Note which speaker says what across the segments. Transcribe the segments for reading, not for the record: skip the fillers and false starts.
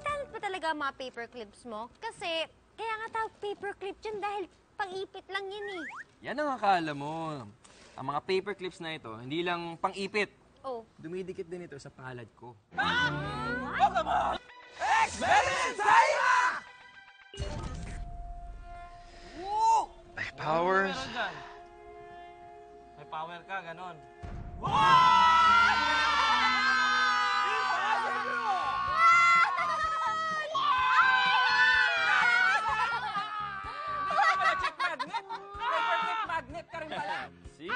Speaker 1: talent pa talaga ang mga paper clips mo? Kasi, kaya nga tawag paper clip dyan dahil pang-ipit lang yan eh.
Speaker 2: Yan ang akala mo. Ang mga paper clips na ito, hindi lang pang-ipit.
Speaker 1: Oh.
Speaker 2: Dumidikit din ito sa palad ko. My powers.
Speaker 3: May power ka, ganon. Magnet ka rin pala.
Speaker 2: See?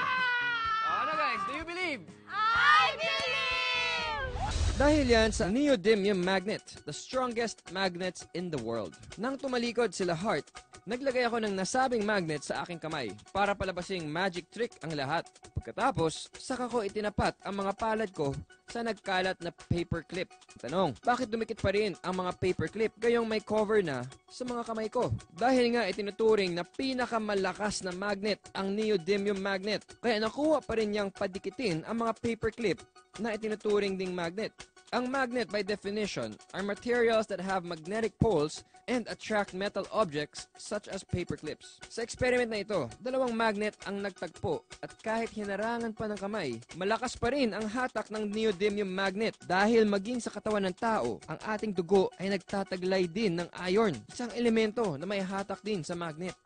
Speaker 2: Ano guys, do you believe?
Speaker 1: I believe!
Speaker 4: Dahil yan sa neodymium magnet, the strongest magnets in the world. Nang tumalikod sila Hart, naglagay ako ng nasabing magnet sa aking kamay para palabasing magic trick ang lahat. Pagkatapos, saka ko itinapat ang mga palad ko sa nagkalat na paperclip. Tanong, bakit dumikit pa rin ang mga paperclip gayong may cover na sa mga kamay ko? Dahil nga itinuturing na pinakamalakas na magnet ang neodymium magnet. Kaya nakuha pa rin niyang padikitin ang mga paperclip na itinuturing ding magnet. Ang magnet by definition are materials that have magnetic poles and attract metal objects such as paperclips. Sa experiment na ito, dalawang magnet ang nagtagpo at kahit hinarangan pa ng kamay, malakas pa rin ang hatak ng neodymium magnet dahil maging sa katawan ng tao, ang ating dugo ay nagtataglay din ng iron, isang elemento na may hatak din sa magnet.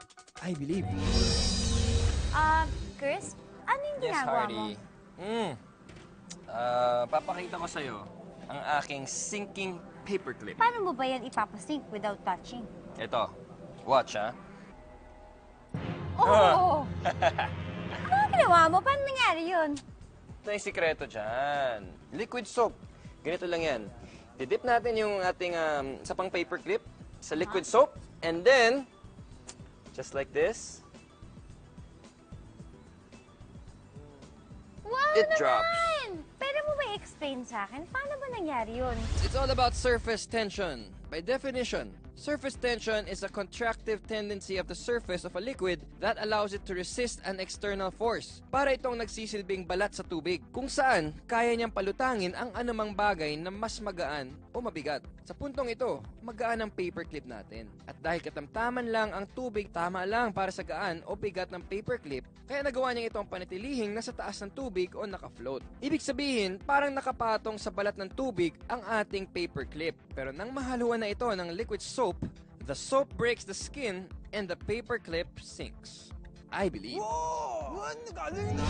Speaker 4: I believe.
Speaker 1: Chris, ano yung
Speaker 2: Yes,
Speaker 1: ginagawa mo?
Speaker 2: Hardy. Papakita ko sa'yo ang aking sinking paperclip.
Speaker 1: Paano mo ba yan ipapasync without touching?
Speaker 2: Ito. Watch, ha?
Speaker 1: Oh! Ano ginawa mo? Paano nangyari yun?
Speaker 2: Ito yung sikreto dyan. Liquid soap. Ganito lang yan. Didip natin yung ating sa pang paperclip sa liquid soap. And then, just like this,
Speaker 1: Wow
Speaker 2: it
Speaker 1: naman!
Speaker 2: drops.
Speaker 1: Pwede mo ba i-explain sa akin? Paano ba nangyari yun?
Speaker 4: It's all about surface tension. By definition, surface tension is a contractive tendency of the surface of a liquid that allows it to resist an external force. Para itong nagsisilbing balat sa tubig, kung saan kaya niyang palutangin ang anumang bagay na mas magaan o mabigat. Sa puntong ito, magaan ang paperclip natin. At dahil katamtaman lang ang tubig, tama lang para sa gaan o bigat ng paperclip, kaya nagawa niya itong panitilihing nasa taas ng tubig o naka-float. Ibig sabihin, parang nakapatong sa balat ng tubig ang ating paperclip. Pero nang mahaluan na ito ng liquid soap, the soap breaks the skin and the paperclip sinks. I believe.
Speaker 3: Galing na!